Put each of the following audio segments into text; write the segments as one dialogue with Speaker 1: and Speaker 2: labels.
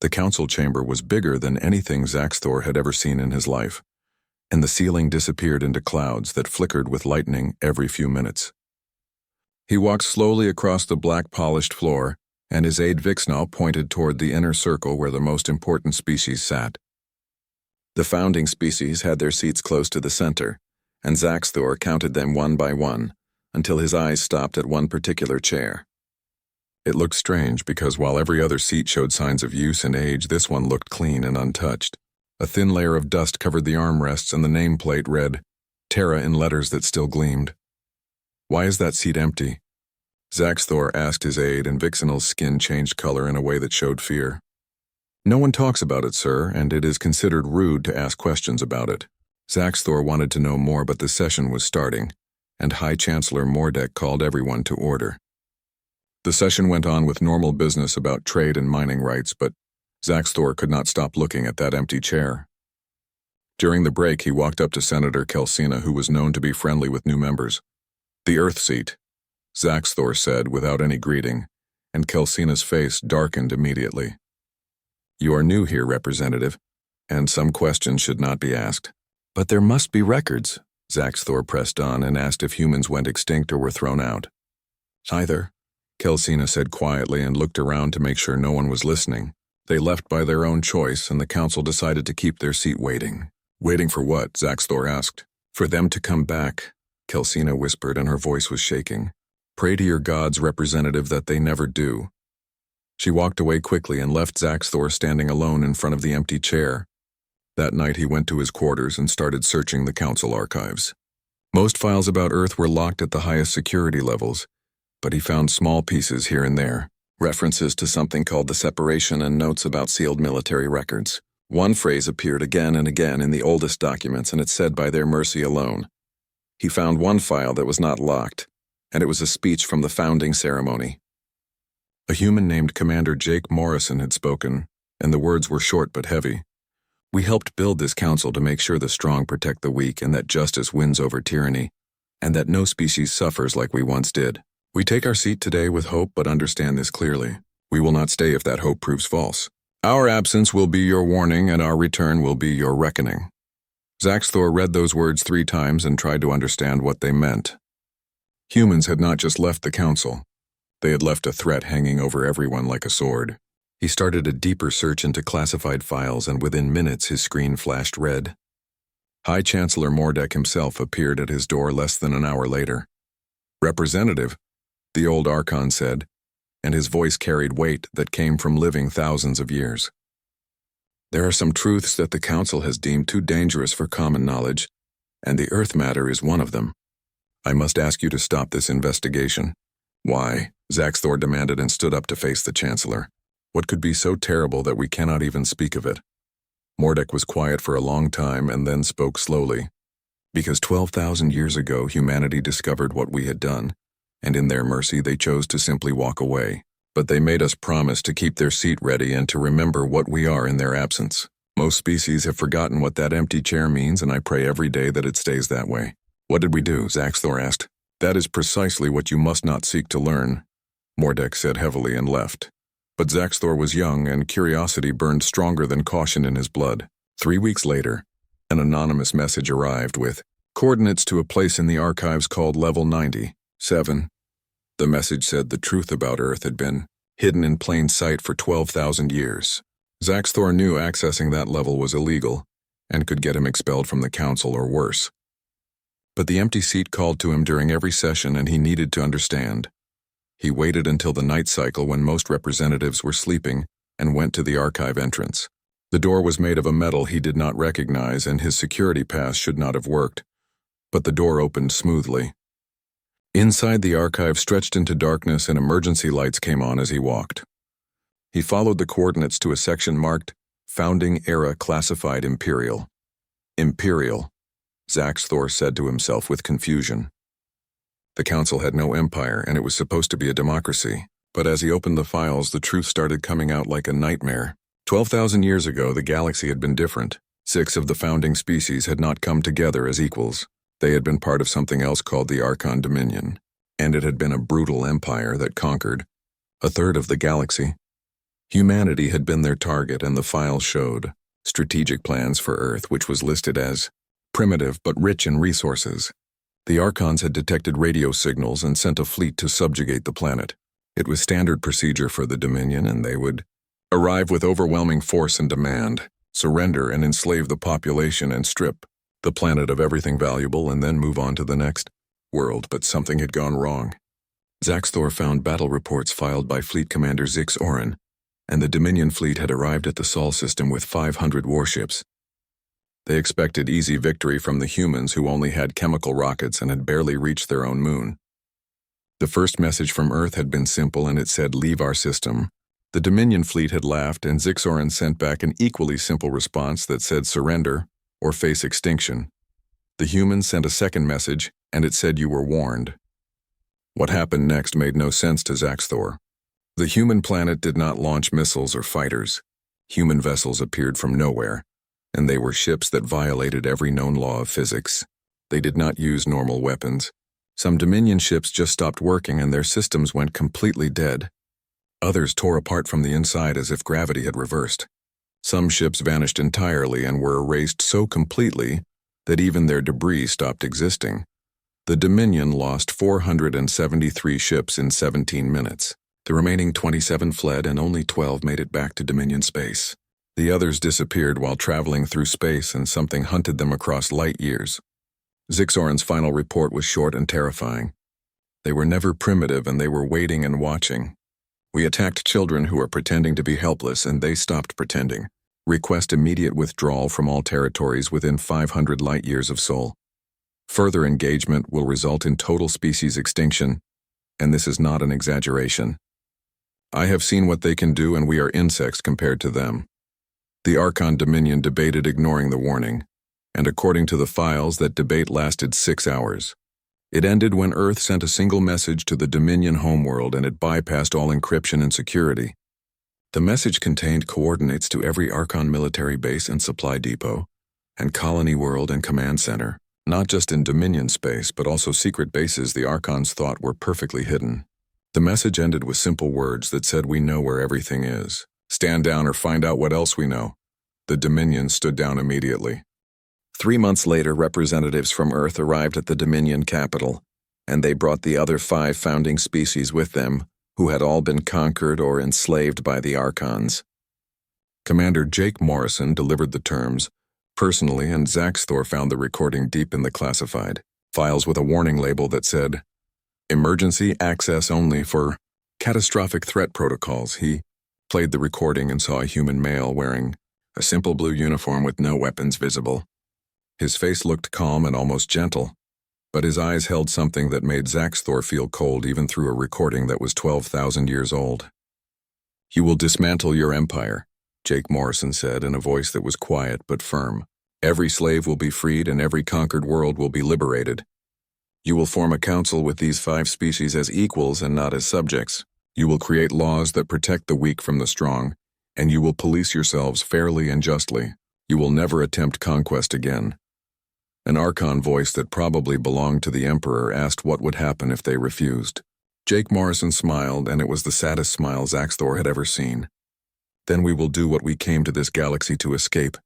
Speaker 1: The council chamber was bigger than anything Zaxthor had ever seen in his life, and the ceiling disappeared into clouds that flickered with lightning every few minutes. He walked slowly across the black polished floor, and his aide Vixnall pointed toward the inner circle where the most important species sat. The founding species had their seats close to the center, and Zaxthor counted them one by one, until his eyes stopped at one particular chair. It looked strange because while every other seat showed signs of use and age, this one looked clean and untouched. A thin layer of dust covered the armrests and the nameplate read, Terra in letters that still gleamed. "Why is that seat empty?" Zaxthor asked his aide, and Vixnall's skin changed color in a way that showed fear. "No one talks about it, sir, and it is considered rude to ask questions about it." Zaxthor wanted to know more, but the session was starting, and High Chancellor Mordek called everyone to order. The session went on with normal business about trade and mining rights, but Zaxthor could not stop looking at that empty chair. During the break, he walked up to Senator Kelsina, who was known to be friendly with new members. "The Earth seat," Zaxthor said without any greeting, and Kelsina's face darkened immediately. "You are new here, Representative, and some questions should not be asked." "But there must be records," Zaxthor pressed on and asked if humans went extinct or were thrown out. "Neither," Kelsina said quietly and looked around to make sure no one was listening. They left by their own choice, and the council decided to keep their seat waiting. "Waiting for what?" Zaxthor asked. "For them to come back," Kelsina whispered, and her voice was shaking. "Pray to your gods, Representative, that they never do." She walked away quickly and left Zaxthor standing alone in front of the empty chair. That night he went to his quarters and started searching the council archives. Most files about Earth were locked at the highest security levels, but he found small pieces here and there, references to something called the separation and notes about sealed military records. One phrase appeared again and again in the oldest documents, and it said, "By their mercy alone." He found one file that was not locked, and it was a speech from the founding ceremony. A human named Commander Jake Morrison had spoken, and the words were short but heavy. "We helped build this council to make sure the strong protect the weak and that justice wins over tyranny, and that no species suffers like we once did. We take our seat today with hope but understand this clearly. We will not stay if that hope proves false. Our absence will be your warning and our return will be your reckoning." Zaxthor read those words 3 times and tried to understand what they meant. Humans had not just left the council. They had left a threat hanging over everyone like a sword. He started a deeper search into classified files, and within minutes his screen flashed red. High Chancellor Mordek himself appeared at his door less than an hour later. "Representative," the old Archon said, and his voice carried weight that came from living thousands of years. "There are some truths that the Council has deemed too dangerous for common knowledge, and the Earth matter is one of them. I must ask you to stop this investigation." "Why?" Zaxthor demanded and stood up to face the Chancellor. "What could be so terrible that we cannot even speak of it?" Mordek was quiet for a long time and then spoke slowly. "Because 12,000 years ago humanity discovered what we had done, and in their mercy they chose to simply walk away. But they made us promise to keep their seat ready and to remember what we are in their absence. Most species have forgotten what that empty chair means, and I pray every day that it stays that way." "What did we do?" Zaxthor asked. "That is precisely what you must not seek to learn," Mordek said heavily and left. But Zaxthor was young, and curiosity burned stronger than caution in his blood. 3 weeks later, an anonymous message arrived with coordinates to a place in the archives called Level 97. The message said the truth about Earth had been hidden in plain sight for 12,000 years. Zaxthor knew accessing that level was illegal and could get him expelled from the council or worse. But the empty seat called to him during every session, and he needed to understand. He waited until the night cycle when most representatives were sleeping and went to the archive entrance. The door was made of a metal he did not recognize, and his security pass should not have worked, but the door opened smoothly. Inside, the archive stretched into darkness and emergency lights came on as he walked. He followed the coordinates to a section marked Founding Era Classified Imperial. Imperial, Zaxthor said to himself with confusion. The council had no empire, and it was supposed to be a democracy. But as he opened the files, the truth started coming out like a nightmare. 12,000 years ago, the galaxy had been different. 6 of the founding species had not come together as equals. They had been part of something else called the Archon Dominion, and it had been a brutal empire that conquered a third of the galaxy. Humanity had been their target, and the file showed strategic plans for Earth, which was listed as primitive but rich in resources. The Archons had detected radio signals and sent a fleet to subjugate the planet. It was standard procedure for the Dominion, and they would arrive with overwhelming force and demand, surrender and enslave the population and strip the planet of everything valuable, and then move on to the next world. But something had gone wrong. Zaxthor found battle reports filed by Fleet Commander Zix Orin, and the Dominion fleet had arrived at the Sol system with 500 warships. They expected easy victory from the humans, who only had chemical rockets and had barely reached their own moon. The first message from Earth had been simple, and it said, "Leave our system." The Dominion fleet had laughed, and Zix Orin sent back an equally simple response that said, "Surrender or face extinction." The humans sent a second message, and it said, "You were warned." What happened next made no sense to Zaxthor. The human planet did not launch missiles or fighters. Human vessels appeared from nowhere, and they were ships that violated every known law of physics. They did not use normal weapons. Some Dominion ships just stopped working, and their systems went completely dead. Others tore apart from the inside as if gravity had reversed. Some ships vanished entirely and were erased so completely that even their debris stopped existing. The Dominion lost 473 ships in 17 minutes. The remaining 27 fled, and only 12 made it back to Dominion space. The others disappeared while traveling through space, and something hunted them across light years. Zix Orin's final report was short and terrifying. They were never primitive, and they were waiting and watching. "We attacked children who are pretending to be helpless, and they stopped pretending. Request immediate withdrawal from all territories within 500 light years of Sol. Further engagement will result in total species extinction, and this is not an exaggeration. I have seen what they can do, and we are insects compared to them." The Archon Dominion debated, ignoring the warning, and according to the files, that debate lasted 6 hours. It ended when Earth sent a single message to the Dominion homeworld, and it bypassed all encryption and security. The message contained coordinates to every Archon military base and supply depot, and colony world and command center, not just in Dominion space, but also secret bases the Archons thought were perfectly hidden. The message ended with simple words that said, "We know where everything is. Stand down or find out what else we know." The Dominion stood down immediately. 3 months later, representatives from Earth arrived at the Dominion capital, and they brought the other 5 founding species with them, who had all been conquered or enslaved by the Archons. Commander Jake Morrison delivered the terms personally, and Zaxthor found the recording deep in the classified files with a warning label that said, "Emergency access only for catastrophic threat protocols." He played the recording and saw a human male wearing a simple blue uniform with no weapons visible. His face looked calm and almost gentle, but his eyes held something that made Zaxthor feel cold even through a recording that was 12,000 years old. "You will dismantle your empire," Jake Morrison said in a voice that was quiet but firm. "Every slave will be freed, and every conquered world will be liberated. You will form a council with these 5 species as equals and not as subjects. You will create laws that protect the weak from the strong, and you will police yourselves fairly and justly. You will never attempt conquest again." An Archon voice that probably belonged to the Emperor asked what would happen if they refused. Jake Morrison smiled, and it was the saddest smile Zaxthor had ever seen. "Then we will do what we came to this galaxy to escape,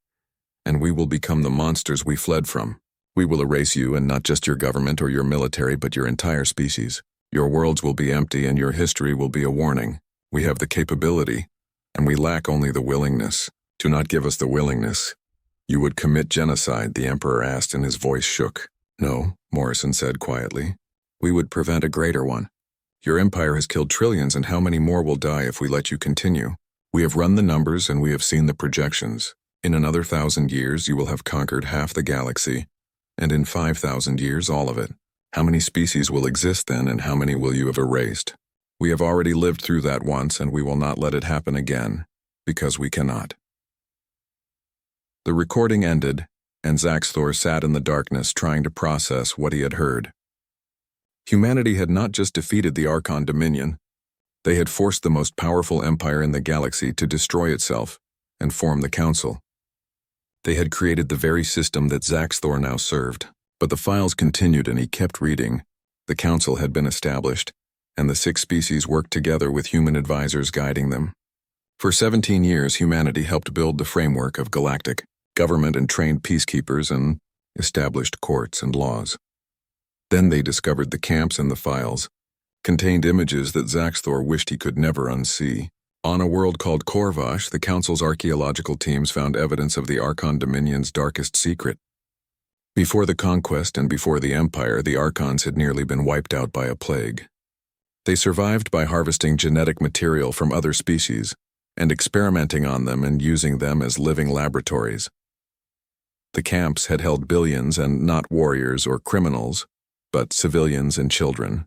Speaker 1: and we will become the monsters we fled from. We will erase you, and not just your government or your military, but your entire species. Your worlds will be empty, and your history will be a warning. We have the capability, and we lack only the willingness. Do not give us the willingness." "You would commit genocide?" the Emperor asked, and his voice shook. "No," Morrison said quietly. "We would prevent a greater one. Your empire has killed trillions, and how many more will die if we let you continue? We have run the numbers, and we have seen the projections. In another 1,000 years, you will have conquered half the galaxy, and in 5,000 years, all of it. How many species will exist then, and how many will you have erased? We have already lived through that once, and we will not let it happen again, because we cannot." The recording ended, and Zaxthor sat in the darkness trying to process what he had heard. Humanity had not just defeated the Archon Dominion, they had forced the most powerful empire in the galaxy to destroy itself and form the Council. They had created the very system that Zaxthor now served. But the files continued, and he kept reading. The Council had been established, and the 6 species worked together with human advisors guiding them. For 17 years, humanity helped build the framework of galactic government and trained peacekeepers and established courts and laws. Then they discovered the camps and the files contained images that Zaxthor wished he could never unsee. On a world called Korvash, the Council's archaeological teams found evidence of the Archon Dominion's darkest secret. Before the conquest and before the Empire, the Archons had nearly been wiped out by a plague. They survived by harvesting genetic material from other species and experimenting on them and using them as living laboratories. The camps had held billions, and not warriors or criminals, but civilians and children.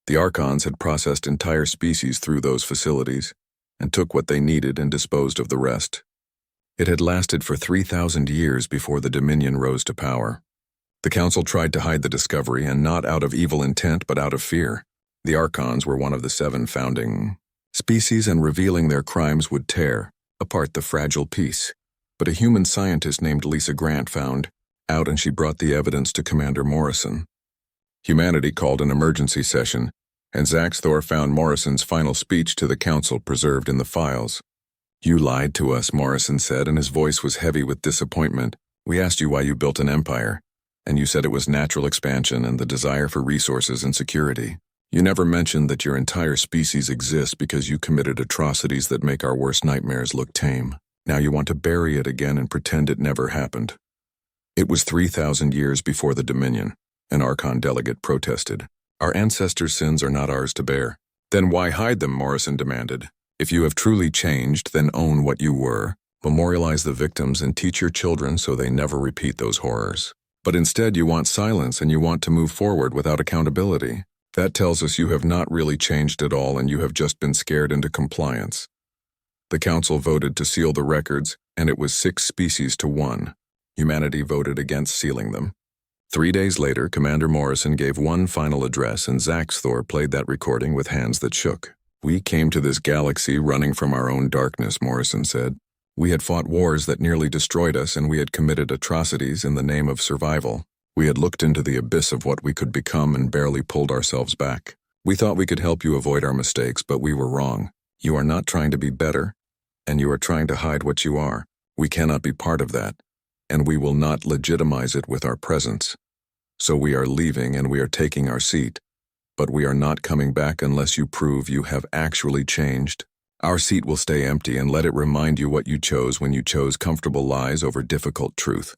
Speaker 1: The Archons had processed entire species through those facilities and took what they needed and disposed of the rest. It had lasted for 3,000 years before the Dominion rose to power. The Council tried to hide the discovery, and not out of evil intent but out of fear. The Archons were one of the 7 founding species, and revealing their crimes would tear apart the fragile peace. But a human scientist named Lisa Grant found out, and she brought the evidence to Commander Morrison. Humanity called an emergency session, and Zaxthor found Morrison's final speech to the Council preserved in the files. "You lied to us," Morrison said, and his voice was heavy with disappointment. "We asked you why you built an empire, and you said it was natural expansion and the desire for resources and security. You never mentioned that your entire species exists because you committed atrocities that make our worst nightmares look tame. Now you want to bury it again and pretend it never happened." It was 3,000 years before the Dominion. An Archon delegate protested. "Our ancestors' sins are not ours to bear." "Then why hide them?" Morrison demanded. "If you have truly changed, then own what you were, memorialize the victims, and teach your children so they never repeat those horrors. But instead you want silence, and you want to move forward without accountability. That tells us you have not really changed at all, and you have just been scared into compliance." The Council voted to seal the records, and it was 6 species to 1. Humanity voted against sealing them. 3 days later, Commander Morrison gave one final address, and Zaxthor played that recording with hands that shook. "We came to this galaxy running from our own darkness," Morrison said. "We had fought wars that nearly destroyed us, and we had committed atrocities in the name of survival. We had looked into the abyss of what we could become and barely pulled ourselves back. We thought we could help you avoid our mistakes, but we were wrong. You are not trying to be better, and you are trying to hide what you are. We cannot be part of that, and we will not legitimize it with our presence. So we are leaving, and we are taking our seat, but we are not coming back unless you prove you have actually changed. Our seat will stay empty, and let it remind you what you chose when you chose comfortable lies over difficult truth.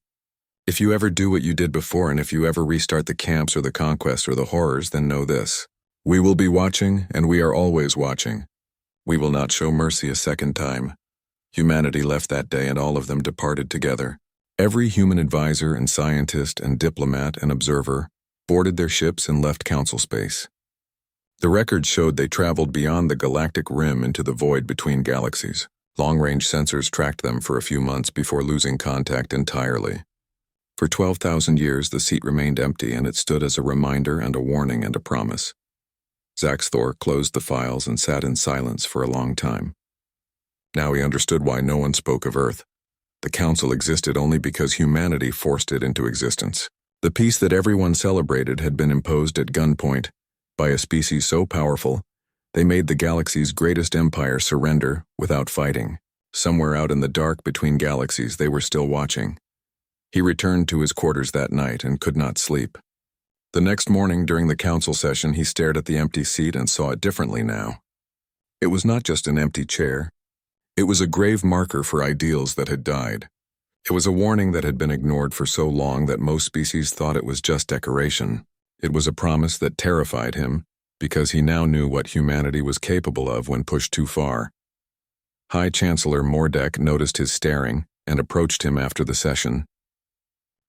Speaker 1: If you ever do what you did before, and if you ever restart the camps or the conquest or the horrors, then know this: we will be watching, and we are always watching. We will not show mercy a second time." Humanity left that day, and all of them departed together. Every human advisor and scientist and diplomat and observer boarded their ships and left Council space. The records showed they traveled beyond the galactic rim into the void between galaxies. Long-range sensors tracked them for a few months before losing contact entirely. For 12,000 years, the seat remained empty, and it stood as a reminder and a warning and a promise. Zaxthor closed the files and sat in silence for a long time. Now he understood why no one spoke of Earth. The Council existed only because humanity forced it into existence. The peace that everyone celebrated had been imposed at gunpoint by a species so powerful, they made the galaxy's greatest empire surrender without fighting. Somewhere out in the dark between galaxies, they were still watching. He returned to his quarters that night and could not sleep. The next morning, during the Council session, he stared at the empty seat and saw it differently now. It was not just an empty chair. It was a grave marker for ideals that had died. It was a warning that had been ignored for so long that most species thought it was just decoration. It was a promise that terrified him, because he now knew what humanity was capable of when pushed too far. High Chancellor Mordek noticed his staring and approached him after the session.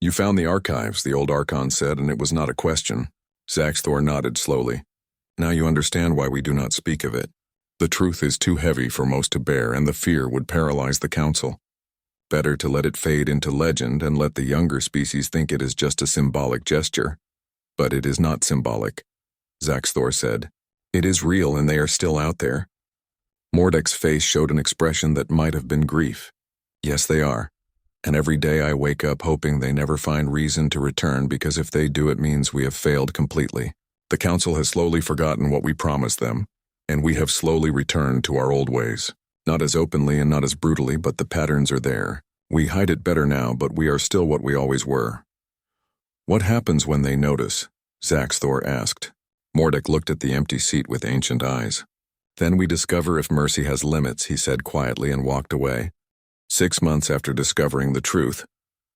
Speaker 1: "You found the archives," the old Archon said, and it was not a question. Zaxthor nodded slowly. "Now you understand why we do not speak of it. The truth is too heavy for most to bear, and the fear would paralyze the Council. Better to let it fade into legend and let the younger species think it is just a symbolic gesture. But it is not symbolic," Zaxthor said. "It is real, and they are still out there." Mordek's face showed an expression that might have been grief. "Yes, they are. And every day I wake up hoping they never find reason to return, because if they do, it means we have failed completely. The Council has slowly forgotten what we promised them, and we have slowly returned to our old ways." Not as openly and not as brutally, but the patterns are there. We hide it better now, but we are still what we always were. What happens when they notice? Zaxthor asked. Mordek looked at the empty seat with ancient eyes. Then we discover if mercy has limits, he said quietly and walked away. 6 months after discovering the truth,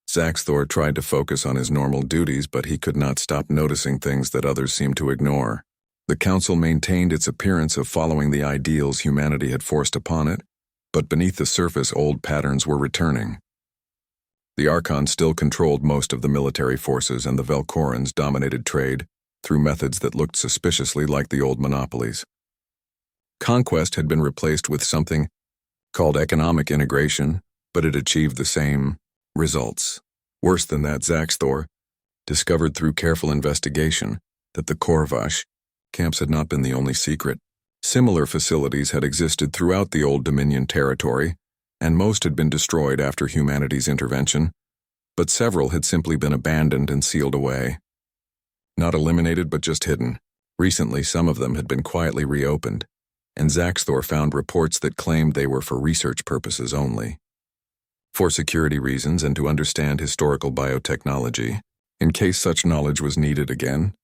Speaker 1: Zaxthor tried to focus on his normal duties, but he could not stop noticing things that others seemed to ignore. The council maintained its appearance of following the ideals humanity had forced upon it, but beneath the surface old patterns were returning. The Archons still controlled most of the military forces, and the Velkorans dominated trade through methods that looked suspiciously like the old monopolies. Conquest had been replaced with something called economic integration, but it achieved the same results. Worse than that, Zaxthor discovered through careful investigation that the Korvash camps had not been the only secret. Similar facilities had existed throughout the Old Dominion territory, and most had been destroyed after humanity's intervention, but several had simply been abandoned and sealed away. Not eliminated, but just hidden. Recently, some of them had been quietly reopened, and Zaxthor found reports that claimed they were for research purposes only. For security reasons and to understand historical biotechnology, in case such knowledge was needed again,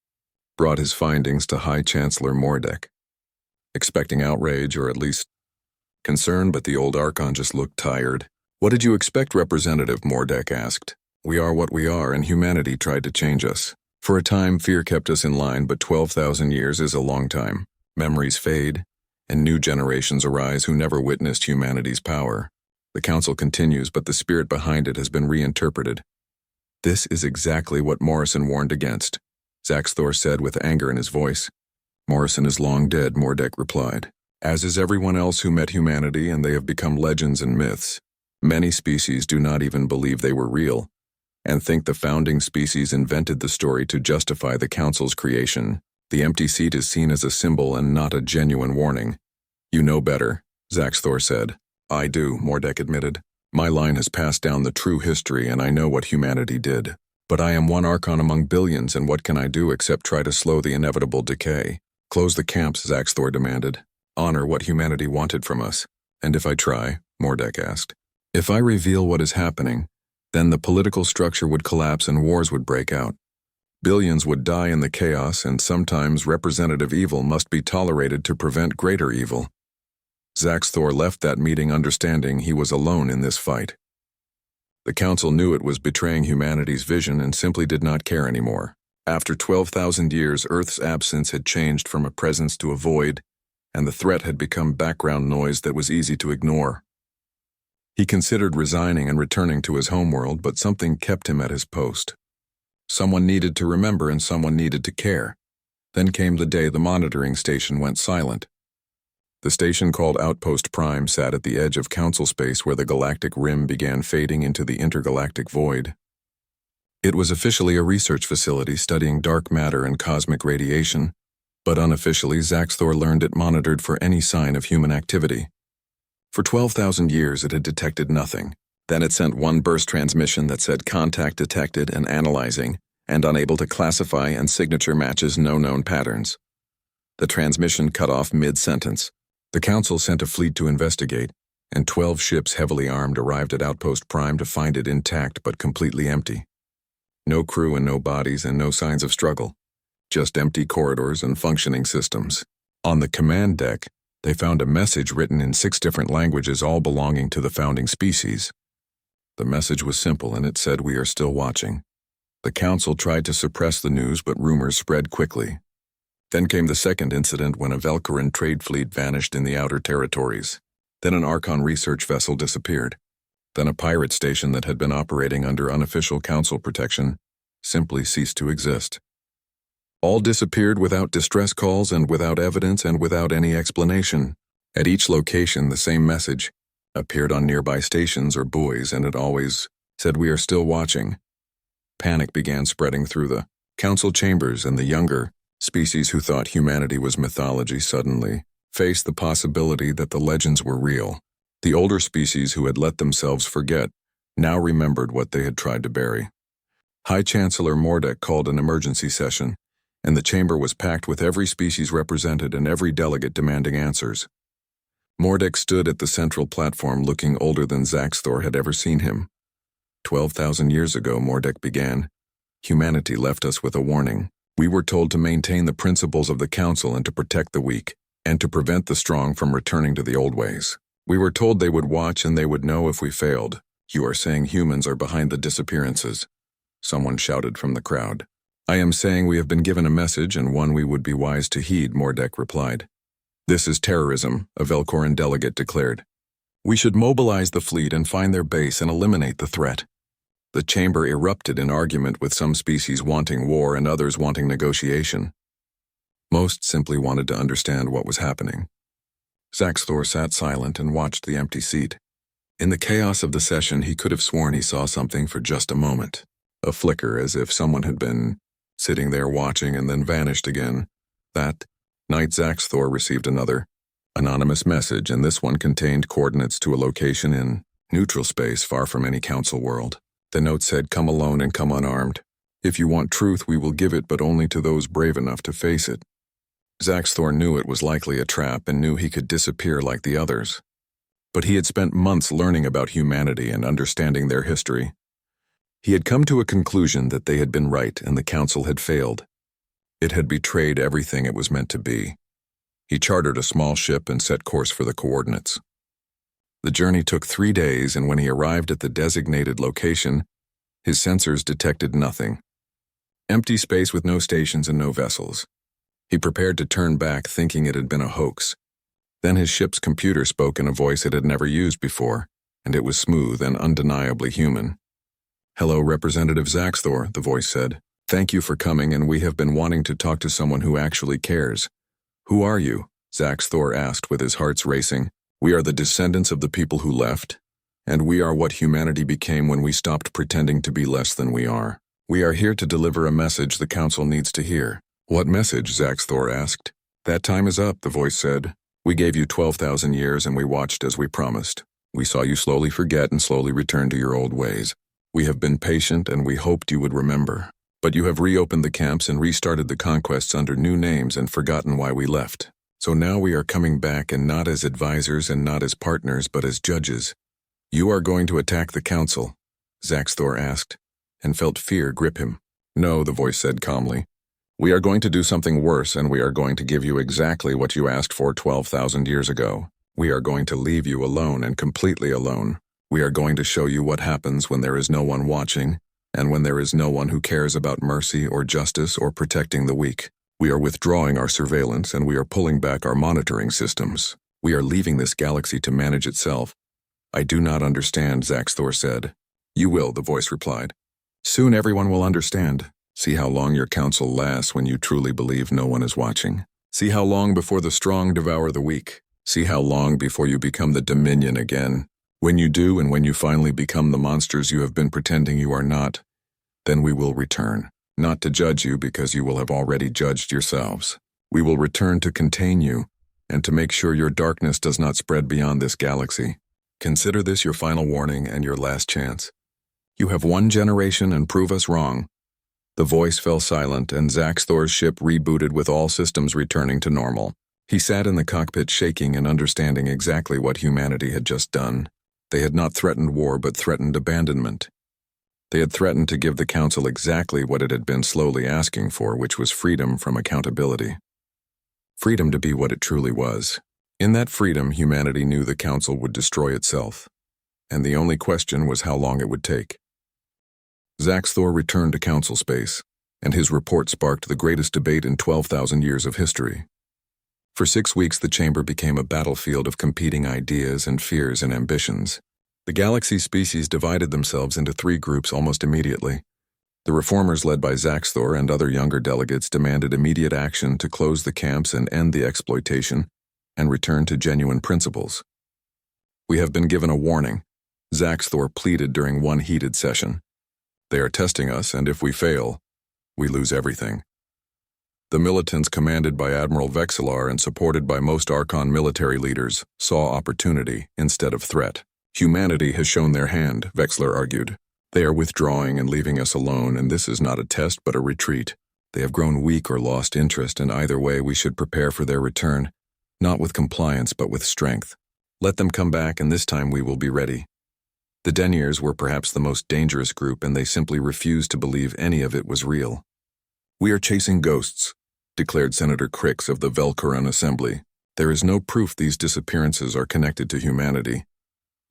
Speaker 1: brought his findings to High Chancellor Mordek. Expecting outrage, or at least concern, but the old Archon just looked tired. What did you expect, Representative? Mordek asked. We are what we are, and humanity tried to change us. For a time, fear kept us in line, but 12,000 years is a long time. Memories fade, and new generations arise who never witnessed humanity's power. The council continues, but the spirit behind it has been reinterpreted. This is exactly what Morrison warned against, Zaxthor said with anger in his voice. Morrison is long dead, Mordek replied, as is everyone else who met humanity, and they have become legends and myths. Many species do not even believe they were real, and think the founding species invented the story to justify the council's creation. The empty seat is seen as a symbol and not a genuine warning. You know better, Zaxthor said. I do, Mordek admitted. My line has passed down the true history, and I know what humanity did. But I am one Archon among billions, and what can I do except try to slow the inevitable decay? Close the camps, Zaxthor demanded. Honor what humanity wanted from us. And if I try, Mordek asked. If I reveal what is happening, then the political structure would collapse and wars would break out. Billions would die in the chaos, and sometimes representative evil must be tolerated to prevent greater evil. Zaxthor left that meeting understanding he was alone in this fight. The council knew it was betraying humanity's vision and simply did not care anymore. After 12,000 years, Earth's absence had changed from a presence to a void, and the threat had become background noise that was easy to ignore. He considered resigning and returning to his homeworld, but something kept him at his post. Someone needed to remember and someone needed to care. Then came the day the monitoring station went silent. The station called Outpost Prime sat at the edge of council space where the galactic rim began fading into the intergalactic void. It was officially a research facility studying dark matter and cosmic radiation, but unofficially Zaxthor learned it monitored for any sign of human activity. For 12,000 years it had detected nothing. Then it sent one burst transmission that said contact detected and analyzing, and unable to classify, and signature matches no known patterns. The transmission cut off mid-sentence. The council sent a fleet to investigate, and 12 ships heavily armed arrived at Outpost Prime to find it intact but completely empty. No crew and no bodies and no signs of struggle. Just empty corridors and functioning systems. On the command deck, they found a message written in 6 different languages, all belonging to the founding species. The message was simple, and it said, "We are still watching." The council tried to suppress the news, but rumors spread quickly. Then came the second incident when a Velkoran trade fleet vanished in the outer territories. Then an Archon research vessel disappeared. Then a pirate station that had been operating under unofficial council protection simply ceased to exist. All disappeared without distress calls and without evidence and without any explanation. At each location, the same message appeared on nearby stations or buoys, and it always said, "We are still watching." Panic began spreading through the council chambers, and the younger species who thought humanity was mythology suddenly faced the possibility that the legends were real. The older species who had let themselves forget now remembered what they had tried to bury. High Chancellor Mordek called an emergency session, and the chamber was packed with every species represented and every delegate demanding answers. Mordek stood at the central platform looking older than Zaxthor had ever seen him. 12,000 years ago, Mordek began, humanity left us with a warning. We were told to maintain the principles of the Council and to protect the weak, and to prevent the strong from returning to the old ways. We were told they would watch and they would know if we failed. You are saying humans are behind the disappearances, someone shouted from the crowd. I am saying we have been given a message and one we would be wise to heed, Mordek replied. This is terrorism, a Velcoran delegate declared. We should mobilize the fleet and find their base and eliminate the threat. The chamber erupted in argument, with some species wanting war and others wanting negotiation. Most simply wanted to understand what was happening. Zaxthor sat silent and watched the empty seat. In the chaos of the session, he could have sworn he saw something for just a moment. A flicker, as if someone had been sitting there watching and then vanished again. That night, Zaxthor received another anonymous message, and this one contained coordinates to a location in neutral space far from any council world. The note said, "Come alone and come unarmed. If you want truth, we will give it, but only to those brave enough to face it." Zaxthor knew it was likely a trap and knew he could disappear like the others. But he had spent months learning about humanity and understanding their history. He had come to a conclusion that they had been right and the Council had failed. It had betrayed everything it was meant to be. He chartered a small ship and set course for the coordinates. The journey took 3 days, and when he arrived at the designated location, his sensors detected nothing. Empty space with no stations and no vessels. He prepared to turn back, thinking it had been a hoax. Then his ship's computer spoke in a voice it had never used before, and it was smooth and undeniably human. "Hello, Representative Zaxthor," the voice said. "Thank you for coming, and we have been wanting to talk to someone who actually cares." "Who are you?" Zaxthor asked with his hearts racing. "We are the descendants of the people who left, and we are what humanity became when we stopped pretending to be less than we are. We are here to deliver a message the Council needs to hear." "What message?" Zaxthor asked. "That time is up," the voice said. "We gave you 12,000 years and we watched as we promised. We saw you slowly forget and slowly return to your old ways. We have been patient and we hoped you would remember. But you have reopened the camps and restarted the conquests under new names and forgotten why we left. So now we are coming back, and not as advisors and not as partners, but as judges. You are going to attack the Council?" Zaxthor asked, and felt fear grip him. "No," the voice said calmly. "We are going to do something worse, and we are going to give you exactly what you asked for 12,000 years ago. We are going to leave you alone and completely alone. We are going to show you what happens when there is no one watching, and when there is no one who cares about mercy or justice or protecting the weak. We are withdrawing our surveillance and we are pulling back our monitoring systems. We are leaving this galaxy to manage itself." "I do not understand," Zaxthor said. "You will," the voice replied. "Soon everyone will understand. See how long your council lasts when you truly believe no one is watching. See how long before the strong devour the weak. See how long before you become the Dominion again. When you do, and when you finally become the monsters you have been pretending you are not, then we will return. Not to judge you, because you will have already judged yourselves. We will return to contain you, and to make sure your darkness does not spread beyond this galaxy. Consider this your final warning and your last chance. You have 1 generation and prove us wrong." The voice fell silent, and Zaxthor's ship rebooted with all systems returning to normal. He sat in the cockpit shaking and understanding exactly what humanity had just done. They had not threatened war, but threatened abandonment. They had threatened to give the Council exactly what it had been slowly asking for, which was freedom from accountability. Freedom to be what it truly was. In that freedom, humanity knew the Council would destroy itself, and the only question was how long it would take. Zaxthor returned to Council space, and his report sparked the greatest debate in 12,000 years of history. For 6 weeks, the chamber became a battlefield of competing ideas and fears and ambitions. The galaxy species divided themselves into 3 groups almost immediately. The reformers, led by Zaxthor and other younger delegates, demanded immediate action to close the camps and end the exploitation, and return to genuine principles. "We have been given a warning," Zaxthor pleaded during one heated session. "They are testing us, and if we fail, we lose everything." The militants, commanded by Admiral Vexillar and supported by most Archon military leaders, saw opportunity instead of threat. "Humanity has shown their hand," Vexillar argued. "They are withdrawing and leaving us alone, and this is not a test but a retreat. They have grown weak or lost interest, and either way we should prepare for their return, not with compliance but with strength. Let them come back, and this time we will be ready. The Deniers were perhaps the most dangerous group, and they simply refused to believe any of it was real. "We are chasing ghosts," declared Senator Crix of the Velcoran Assembly. "There is no proof these disappearances are connected to humanity,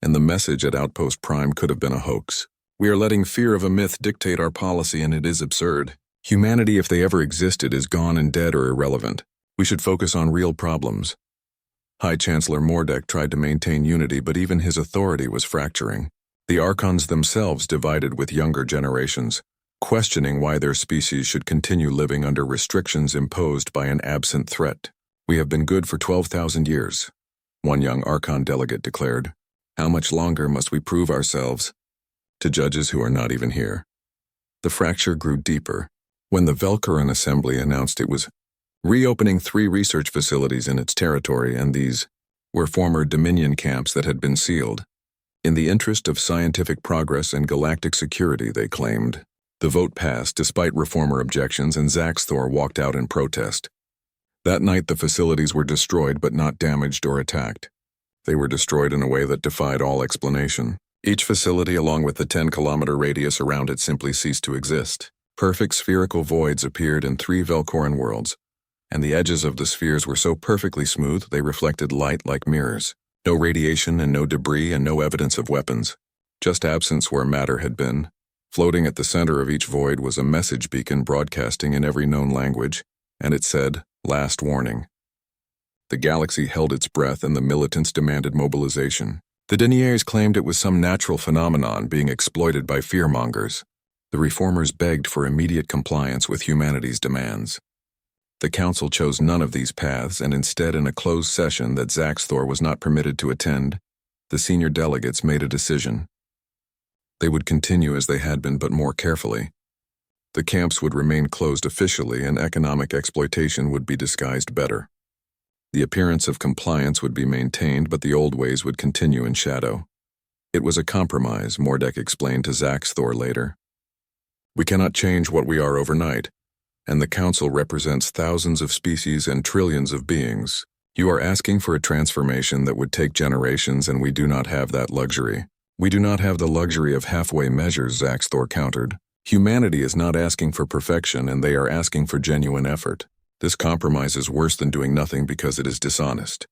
Speaker 1: and the message at Outpost Prime could have been a hoax. We are letting fear of a myth dictate our policy, and it is absurd. Humanity, if they ever existed, is gone and dead or irrelevant. We should focus on real problems." High Chancellor Mordek tried to maintain unity, but even his authority was fracturing. The Archons themselves divided with younger generations, questioning why their species should continue living under restrictions imposed by an absent threat. "We have been good for 12,000 years, one young Archon delegate declared. "How much longer must we prove ourselves to judges who are not even here?" The fracture grew deeper when the Velcoran Assembly announced it was reopening 3 research facilities in its territory, and these were former Dominion camps that had been sealed. In the interest of scientific progress and galactic security, they claimed. The vote passed despite reformer objections, and Zaxthor walked out in protest. That night the facilities were destroyed but not damaged or attacked. They were destroyed in a way that defied all explanation. Each facility, along with the 10-kilometer radius around it, simply ceased to exist. Perfect spherical voids appeared in 3 Velcoran worlds, and the edges of the spheres were so perfectly smooth they reflected light like mirrors. No radiation and no debris and no evidence of weapons. Just absence where matter had been. Floating at the center of each void was a message beacon broadcasting in every known language, and it said, "Last warning." The galaxy held its breath, and the militants demanded mobilization. The Deniers claimed it was some natural phenomenon being exploited by fearmongers. The reformers begged for immediate compliance with humanity's demands. The Council chose none of these paths, and instead, in a closed session that Zaxthor was not permitted to attend, the senior delegates made a decision. They would continue as they had been, but more carefully. The camps would remain closed officially, and economic exploitation would be disguised better. The appearance of compliance would be maintained, but the old ways would continue in shadow. It was a compromise, Mordek explained to Zaxthor later. "We cannot change what we are overnight, and the Council represents thousands of species and trillions of beings. You are asking for a transformation that would take generations, and we do not have that luxury. We do not have the luxury of halfway measures," Zaxthor countered. "Humanity is not asking for perfection, and they are asking for genuine effort. This compromise is worse than doing nothing because it is dishonest."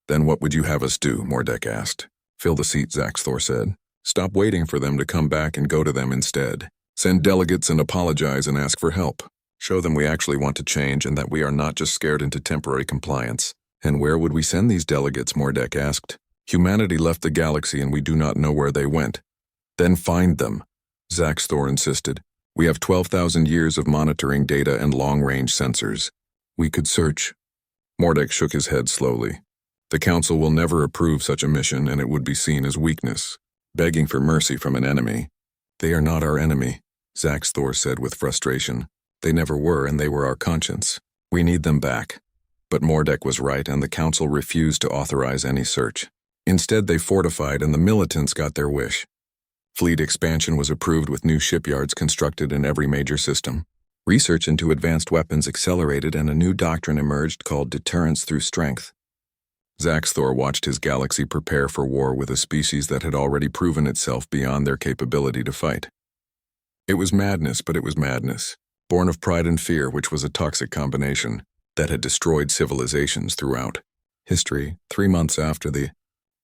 Speaker 1: "Then what would you have us do?" Mordek asked. "Fill the seat," Zaxthor said. "Stop waiting for them to come back and go to them instead. Send delegates and apologize and ask for help. Show them we actually want to change and that we are not just scared into temporary compliance." "And where would we send these delegates?" Mordek asked. "Humanity left the galaxy and we do not know where they went." "Then find them," Zaxthor insisted. "We have 12,000 years of monitoring data and long-range sensors. We could search." Mordek shook his head slowly. "The Council will never approve such a mission, and it would be seen as weakness, begging for mercy from an enemy." "They are not our enemy," Zaxthor said with frustration. "They never were, and they were our conscience. We need them back." But Mordek was right, and the Council refused to authorize any search. Instead, they fortified, and the militants got their wish. Fleet expansion was approved, with new shipyards constructed in every major system. Research into advanced weapons accelerated, and a new doctrine emerged called deterrence through strength. Zaxthor watched his galaxy prepare for war with a species that had already proven itself beyond their capability to fight. It was madness, but it was madness, born of pride and fear, which was a toxic combination that had destroyed civilizations throughout history. 3 months after the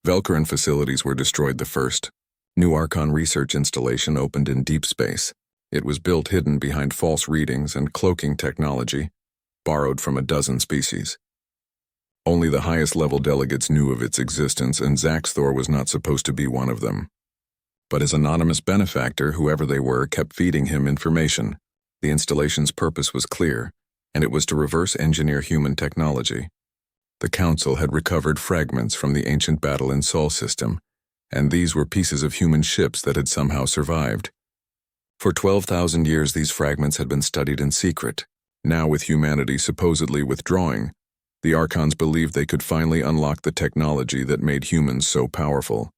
Speaker 1: Velcoran facilities were destroyed, the first new Archon research installation opened in deep space. It was built hidden behind false readings and cloaking technology, borrowed from a dozen species. Only the highest-level delegates knew of its existence, and Zaxthor was not supposed to be one of them. But his anonymous benefactor, whoever they were, kept feeding him information. The installation's purpose was clear, and it was to reverse engineer human technology. The Council had recovered fragments from the ancient battle in Sol system, and these were pieces of human ships that had somehow survived. For 12,000 years these fragments had been studied in secret. Now, with humanity supposedly withdrawing, the Archons believed they could finally unlock the technology that made humans so powerful.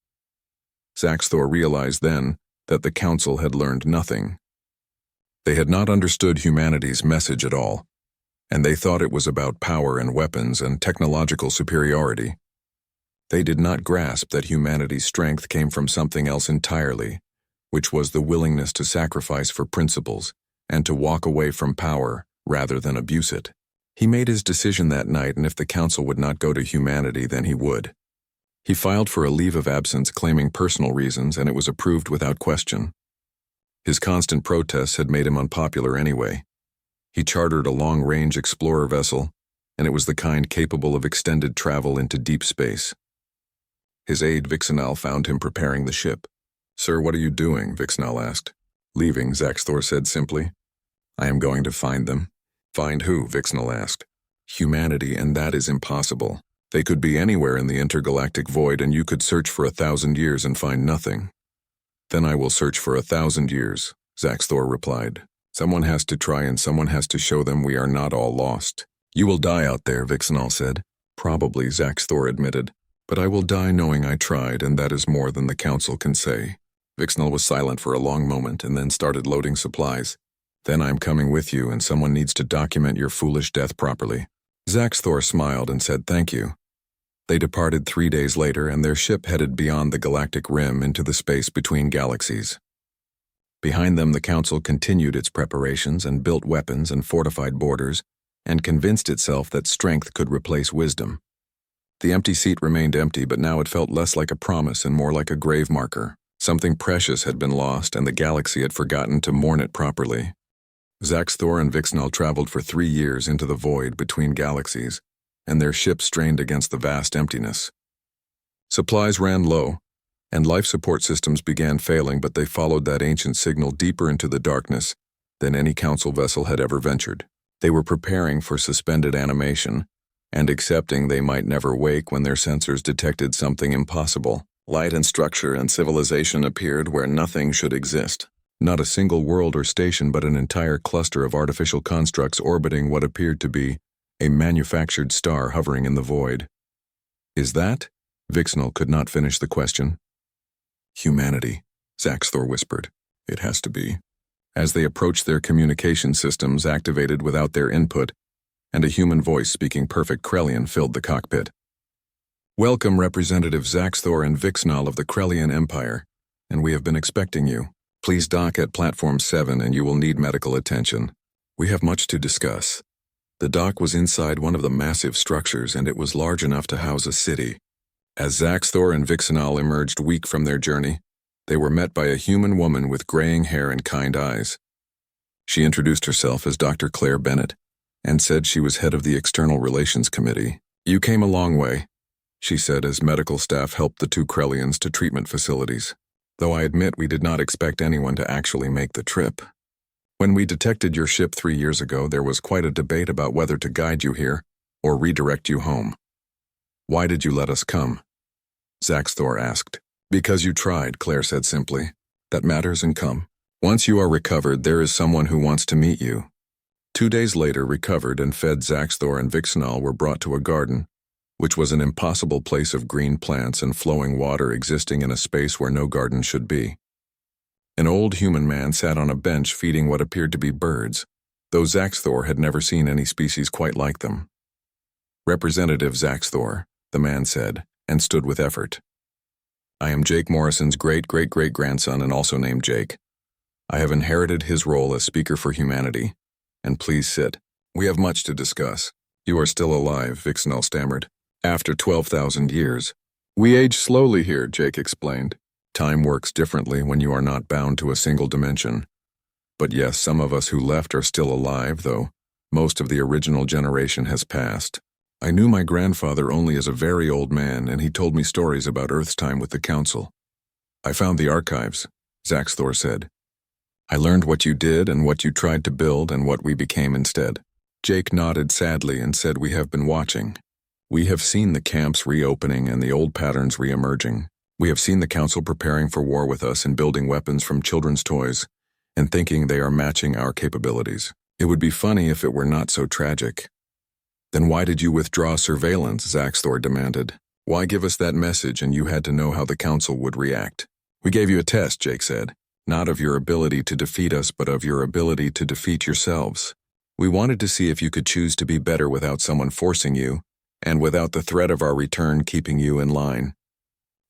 Speaker 1: Zaxthor realized then that the Council had learned nothing. They had not understood humanity's message at all, and they thought it was about power and weapons and technological superiority. They did not grasp that humanity's strength came from something else entirely, which was the willingness to sacrifice for principles and to walk away from power rather than abuse it. He made his decision that night, and if the council would not go to humanity, then he would. He filed for a leave of absence claiming personal reasons, and it was approved without question. His constant protests had made him unpopular anyway. He chartered a long-range explorer vessel, and it was the kind capable of extended travel into deep space. His aide, Vixenal, found him preparing the ship. "Sir, what are you doing?" Vixenal asked. "Leaving," Zaxthor said simply. "I am going to find them." "Find who?" Vixenal asked. "Humanity, and that is impossible. They could be anywhere in the intergalactic void, and you could search for 1,000 years and find nothing." "Then I will search for 1,000 years," Zaxthor replied. "Someone has to try, and someone has to show them we are not all lost." "You will die out there," Vixenal said. "Probably," Zaxthor admitted. "But I will die knowing I tried, and that is more than the council can say." Vixenal was silent for a long moment and then started loading supplies. "Then I'm coming with you, and someone needs to document your foolish death properly." Zaxthor smiled and said thank you. They departed 3 days later, and their ship headed beyond the galactic rim into the space between galaxies. Behind them, the council continued its preparations and built weapons and fortified borders, and convinced itself that strength could replace wisdom. The empty seat remained empty, but now it felt less like a promise and more like a grave marker. Something precious had been lost, and the galaxy had forgotten to mourn it properly. Zaxthor and Vixenal traveled for 3 years into the void between galaxies, and their ship strained against the vast emptiness. Supplies ran low, and life support systems began failing, but they followed that ancient signal deeper into the darkness than any council vessel had ever ventured. They were preparing for suspended animation, and accepting they might never wake when their sensors detected something impossible. Light and structure and civilization appeared where nothing should exist. Not a single world or station, but an entire cluster of artificial constructs orbiting what appeared to be a manufactured star hovering in the void. "Is that?" Vixenal could not finish the question. "Humanity," Zaxthor whispered. "It has to be." As they approached, their communication systems activated without their input, and a human voice speaking perfect Krellian filled the cockpit. "Welcome, Representative Zaxthor and Vixenal of the Krellian Empire, and we have been expecting you. Please dock at Platform 7 and you will need medical attention. We have much to discuss." The dock was inside one of the massive structures, and it was large enough to house a city. As Zaxthor and Vixenal emerged weak from their journey, they were met by a human woman with graying hair and kind eyes. She introduced herself as Dr. Claire Bennett, and said she was head of the External Relations Committee. "You came a long way," she said as medical staff helped the 2 Krellians to treatment facilities. "Though I admit we did not expect anyone to actually make the trip. When we detected your ship 3 years ago, there was quite a debate about whether to guide you here or redirect you home." "Why did you let us come?" Zaxthor asked. "Because you tried," Claire said simply. "That matters, and come. Once you are recovered, there is someone who wants to meet you." 2 days later, recovered and fed Zaxthor and Vixenal were brought to a garden, which was an impossible place of green plants and flowing water existing in a space where no garden should be. An old human man sat on a bench feeding what appeared to be birds, though Zaxthor had never seen any species quite like them. "Representative Zaxthor," the man said, and stood with effort. "I am Jake Morrison's great-great-great-grandson, and also named Jake. I have inherited his role as Speaker for Humanity. And please sit. We have much to discuss." "You are still alive," Vixenal stammered. "After 12,000 years. We age slowly here," Jake explained. "Time works differently when you are not bound to a single dimension. But yes, some of us who left are still alive, though most of the original generation has passed. I knew my grandfather only as a very old man, and he told me stories about Earth's time with the Council. I found the archives," Zaxthor said. "I learned what you did and what you tried to build and what we became instead." Jake nodded sadly and said, "We have been watching. We have seen the camps reopening and the old patterns re-emerging. We have seen the Council preparing for war with us and building weapons from children's toys and thinking they are matching our capabilities. It would be funny if it were not so tragic." "Then why did you withdraw surveillance?" Zaxthor demanded. "Why give us that message and you had to know how the Council would react?" "We gave you a test," Jake said. "Not of your ability to defeat us, but of your ability to defeat yourselves. We wanted to see if you could choose to be better without someone forcing you, and without the threat of our return keeping you in line.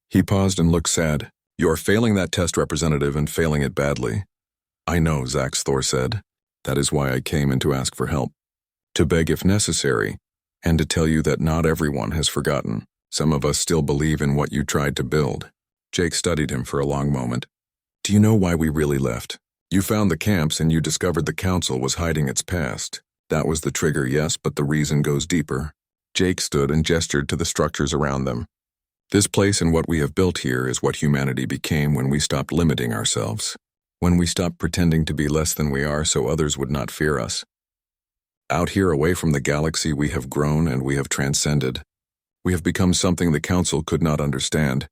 Speaker 1: He paused and looked sad. You are failing that test, Representative, and failing it badly. I know, Thor said. That is why I came in to ask for help. To beg if necessary, and to tell you that not everyone has forgotten. Some of us still believe in what you tried to build. Jake studied him for a long moment. Do you know why we really left? You found the camps and you discovered the council was hiding its past. That was the trigger, yes, but the reason goes deeper. Jake stood and gestured to the structures around them. This place and what we have built here is what humanity became when we stopped limiting ourselves. When we stopped pretending to be less than we are so others would not fear us. Out here away from the galaxy we have grown and we have transcended. We have become something the council could not understand.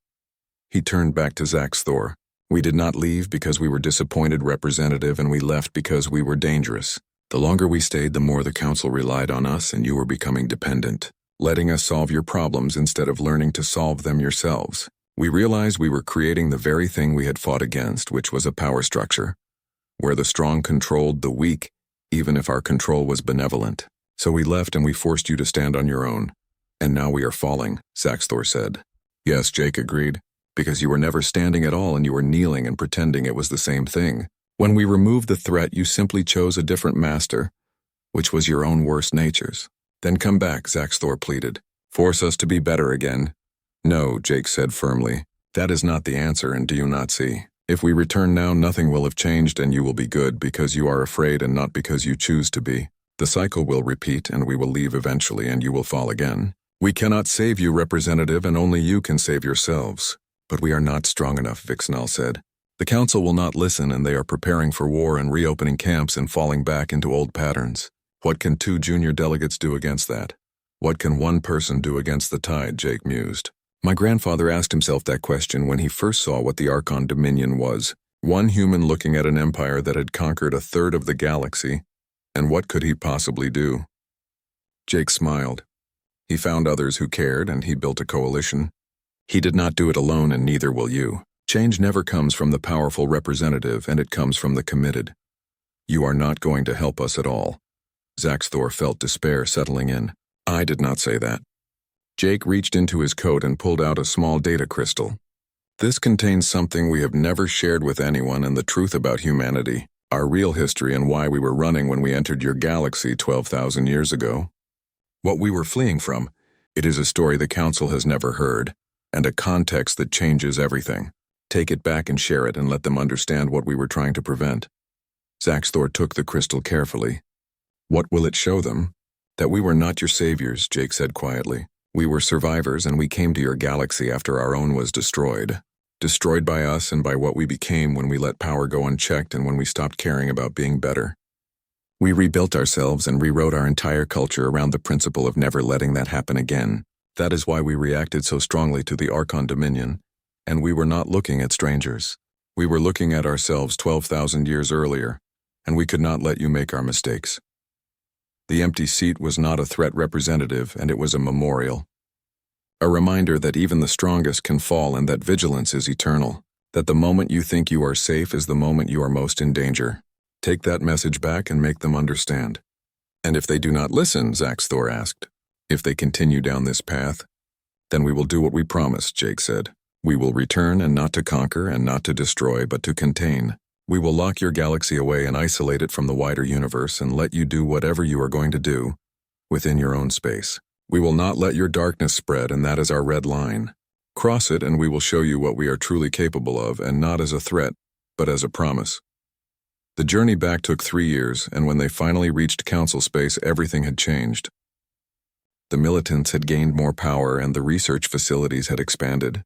Speaker 1: He turned back to Thor. We did not leave because we were disappointed, Representative, and we left because we were dangerous. The longer we stayed, the more the council relied on us and you were becoming dependent, letting us solve your problems instead of learning to solve them yourselves. We realized we were creating the very thing we had fought against, which was a power structure, where the strong controlled the weak, even if our control was benevolent. So we left and we forced you to stand on your own. And now we are falling, Thor said. Yes, Jake agreed, because you were never standing at all and you were kneeling and pretending it was the same thing. When we removed the threat, you simply chose a different master, which was your own worst natures. Then come back, Thor pleaded. Force us to be better again. No, Jake said firmly. That is not the answer, and do you not see? If we return now, nothing will have changed and you will be good because you are afraid and not because you choose to be. The cycle will repeat and we will leave eventually and you will fall again. We cannot save you, Representative, and only you can save yourselves. But we are not strong enough, Vixnell said. The council will not listen and they are preparing for war and reopening camps and falling back into old patterns. What can 2 junior delegates do against that? What can 1 person do against the tide, Jake mused. My grandfather asked himself that question when he first saw what the Archon Dominion was. 1 human looking at an empire that had conquered 1/3 of the galaxy. And what could he possibly do? Jake smiled. He found others who cared and he built a coalition. He did not do it alone and neither will you. Change never comes from the powerful representative and it comes from the committed. You are not going to help us at all. Thor felt despair settling in. I did not say that. Jake reached into his coat and pulled out a small data crystal. This contains something we have never shared with anyone and the truth about humanity, our real history and why we were running when we entered your galaxy 12,000 years ago. What we were fleeing from. It is a story the council has never heard, and a context that changes everything. Take it back and share it and let them understand what we were trying to prevent. Thor took the crystal carefully. What will it show them? That we were not your saviors, Jake said quietly. We were survivors and we came to your galaxy after our own was destroyed. Destroyed by us and by what we became when we let power go unchecked and when we stopped caring about being better. We rebuilt ourselves and rewrote our entire culture around the principle of never letting that happen again. That is why we reacted so strongly to the Archon Dominion, and we were not looking at strangers. We were looking at ourselves 12,000 years earlier, and we could not let you make our mistakes. The empty seat was not a threat, Representative, and it was a memorial. A reminder that even the strongest can fall and that vigilance is eternal. That the moment you think you are safe is the moment you are most in danger. Take that message back and make them understand. And if they do not listen, Thor asked, if they continue down this path, then we will do what we promised, Jake said. We will return and not to conquer and not to destroy, but to contain. We will lock your galaxy away and isolate it from the wider universe and let you do whatever you are going to do within your own space. We will not let your darkness spread, and that is our red line. Cross it and we will show you what we are truly capable of, and not as a threat, but as a promise. The journey back took 3 years, and when they finally reached council space, everything had changed. The militants had gained more power and the research facilities had expanded.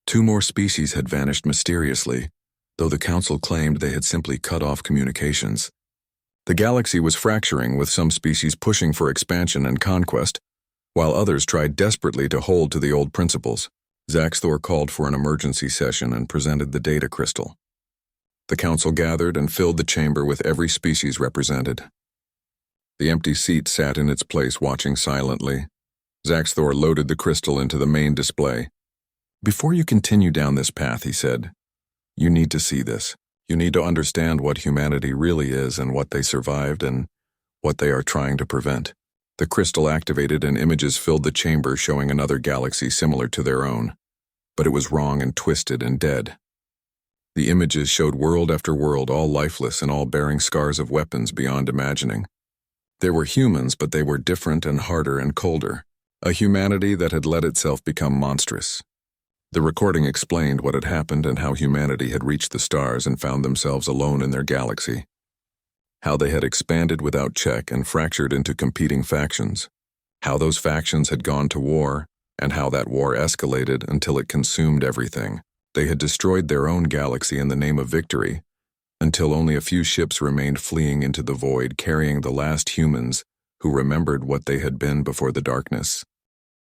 Speaker 1: 2 more species had vanished mysteriously, though the council claimed they had simply cut off communications. The galaxy was fracturing, with some species pushing for expansion and conquest, while others tried desperately to hold to the old principles. Thor called for an emergency session and presented the data crystal. The council gathered and filled the chamber with every species represented. The empty seat sat in its place, watching silently. Thor loaded the crystal into the main display. Before you continue down this path, he said, you need to see this. You need to understand what humanity really is and what they survived and what they are trying to prevent. The crystal activated and images filled the chamber showing another galaxy similar to their own. But it was wrong and twisted and dead. The images showed world after world, all lifeless and all bearing scars of weapons beyond imagining. There were humans, but they were different and harder and colder. A humanity that had let itself become monstrous. The recording explained what had happened and how humanity had reached the stars and found themselves alone in their galaxy. How they had expanded without check and fractured into competing factions. How those factions had gone to war, and how that war escalated until it consumed everything. They had destroyed their own galaxy in the name of victory, until only a few ships remained fleeing into the void, carrying the last humans who remembered what they had been before the darkness.